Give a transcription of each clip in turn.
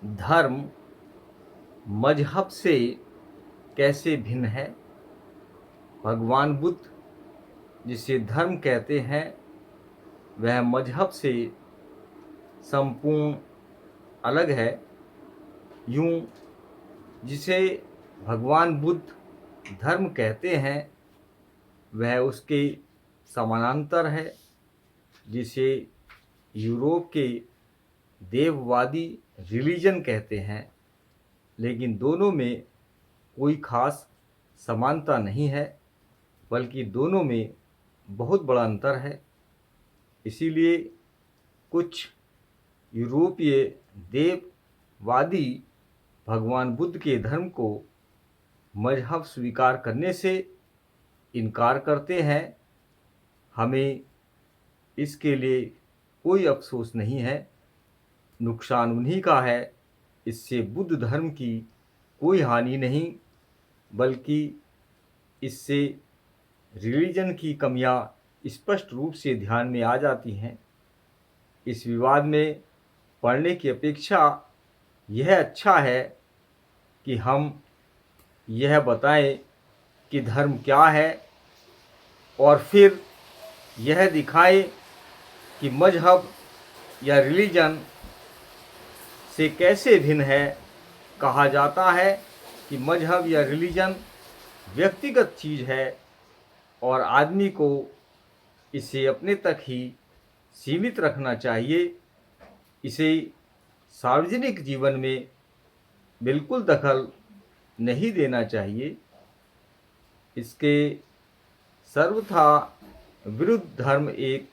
धर्म मजहब से कैसे भिन्न है? भगवान बुद्ध जिसे धर्म कहते हैं वह मजहब से संपूर्ण अलग है। यूं जिसे भगवान बुद्ध धर्म कहते हैं वह उसके समानांतर है, जिसे यूरोप के देववादी रिलीजन कहते हैं। लेकिन दोनों में कोई खास समानता नहीं है, बल्कि दोनों में बहुत बड़ा अंतर है। इसीलिए कुछ यूरोपीय देववादी भगवान बुद्ध के धर्म को मजहब स्वीकार करने से इनकार करते हैं। हमें इसके लिए कोई अफसोस नहीं है, नुकसान उन्हीं का है। इससे बुद्ध धर्म की कोई हानि नहीं, बल्कि इससे रिलीजन की कमियां स्पष्ट रूप से ध्यान में आ जाती हैं। इस विवाद में पढ़ने की अपेक्षा यह अच्छा है कि हम यह बताएं कि धर्म क्या है और फिर यह दिखाएं कि मजहब या रिलीजन से कैसे भिन्न है। कहा जाता है कि मजहब या रिलीजन व्यक्तिगत चीज़ है और आदमी को इसे अपने तक ही सीमित रखना चाहिए। इसे सार्वजनिक जीवन में बिल्कुल दखल नहीं देना चाहिए। इसके सर्वथा विरुद्ध धर्म एक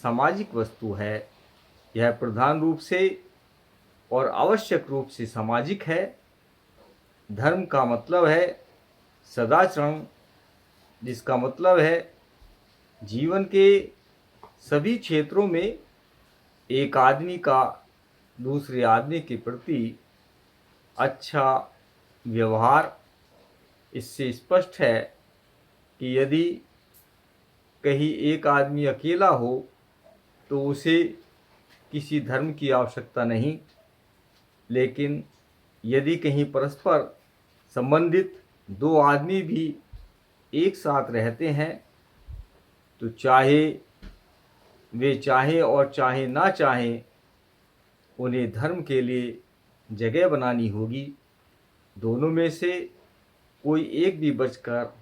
सामाजिक वस्तु है। यह प्रधान रूप से और आवश्यक रूप से सामाजिक है। धर्म का मतलब है सदाचरण, जिसका मतलब है जीवन के सभी क्षेत्रों में एक आदमी का दूसरे आदमी के प्रति अच्छा व्यवहार। इससे स्पष्ट है कि यदि कहीं एक आदमी अकेला हो तो उसे किसी धर्म की आवश्यकता नहीं, लेकिन यदि कहीं परस्पर संबंधित दो आदमी भी एक साथ रहते हैं तो चाहे वे चाहें और चाहे ना चाहें, उन्हें धर्म के लिए जगह बनानी होगी। दोनों में से कोई एक भी बचकर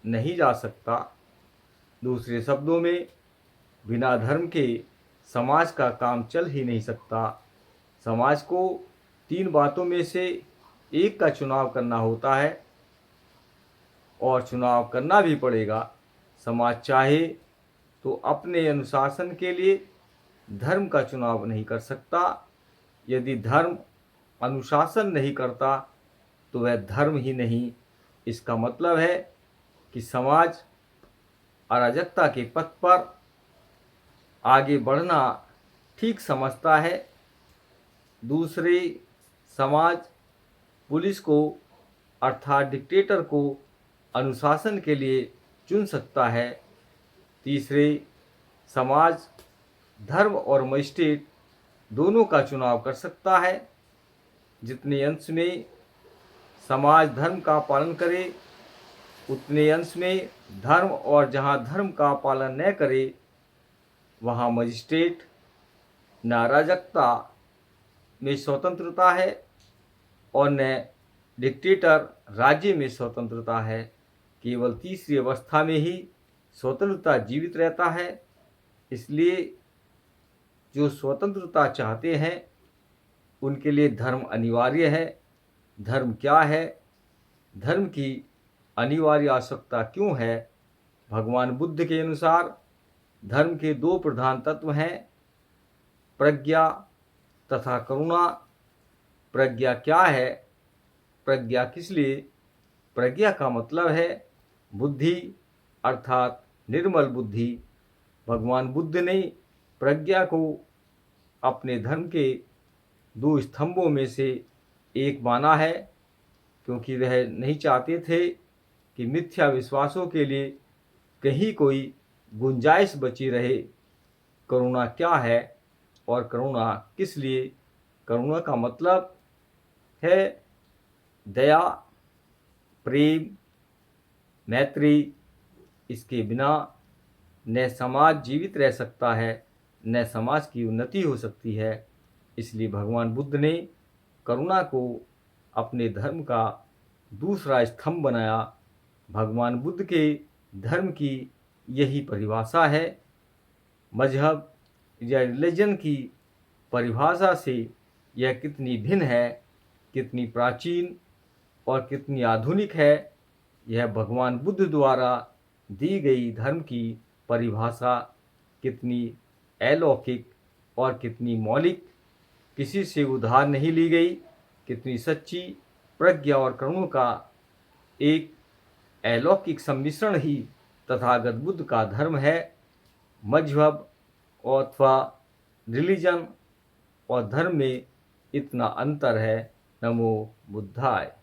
नहीं जा सकता। दूसरे शब्दों में, बिना धर्म के समाज का काम चल ही नहीं सकता। समाज को तीन बातों में से एक का चुनाव करना होता है और चुनाव करना भी पड़ेगा। समाज चाहे तो अपने अनुशासन के लिए धर्म का चुनाव नहीं कर सकता। यदि धर्म अनुशासन नहीं करता तो वह धर्म ही नहीं। इसका मतलब है कि समाज अराजकता के पथ पर आगे बढ़ना ठीक समझता है। दूसरे, समाज पुलिस को अर्थात डिक्टेटर को अनुशासन के लिए चुन सकता है। तीसरे, समाज धर्म और मजिस्ट्रेट दोनों का चुनाव कर सकता है। जितने अंश में समाज धर्म का पालन करे, उतने अंश में धर्म, और जहाँ धर्म का पालन न करे वहाँ मजिस्ट्रेट। न अराजकता में स्वतंत्रता है और न डिक्टेटर राज्य में स्वतंत्रता है। केवल तीसरी अवस्था में ही स्वतंत्रता जीवित रहता है। इसलिए जो स्वतंत्रता चाहते हैं उनके लिए धर्म अनिवार्य है। धर्म क्या है? धर्म की अनिवार्य आवश्यकता क्यों है? भगवान बुद्ध के अनुसार धर्म के दो प्रधान तत्व हैं, प्रज्ञा तथा करुणा। प्रज्ञा क्या है? प्रज्ञा किस लिए? प्रज्ञा का मतलब है बुद्धि, अर्थात निर्मल बुद्धि। भगवान बुद्ध ने प्रज्ञा को अपने धर्म के दो स्तंभों में से एक माना है, क्योंकि वह नहीं चाहते थे कि मिथ्या विश्वासों के लिए कहीं कोई गुंजाइश बची रहे। करुणा क्या है और करुणा किस लिए? करुणा का मतलब है दया, प्रेम, मैत्री। इसके बिना न समाज जीवित रह सकता है, न समाज की उन्नति हो सकती है। इसलिए भगवान बुद्ध ने करुणा को अपने धर्म का दूसरा स्तंभ बनाया। भगवान बुद्ध के धर्म की यही परिभाषा है। मजहब या रिलीजन की परिभाषा से यह कितनी भिन्न है, कितनी प्राचीन और कितनी आधुनिक है, यह भगवान बुद्ध द्वारा दी गई धर्म की परिभाषा कितनी अलौकिक और कितनी मौलिक, किसी से उधार नहीं ली गई, कितनी सच्ची प्रज्ञा और करुणा का एक अलौकिक सम्मिश्रण ही तथागत बुद्ध का धर्म है। मजहब अथवा रिलीजन और धर्म में इतना अंतर है। नमो बुद्धाय।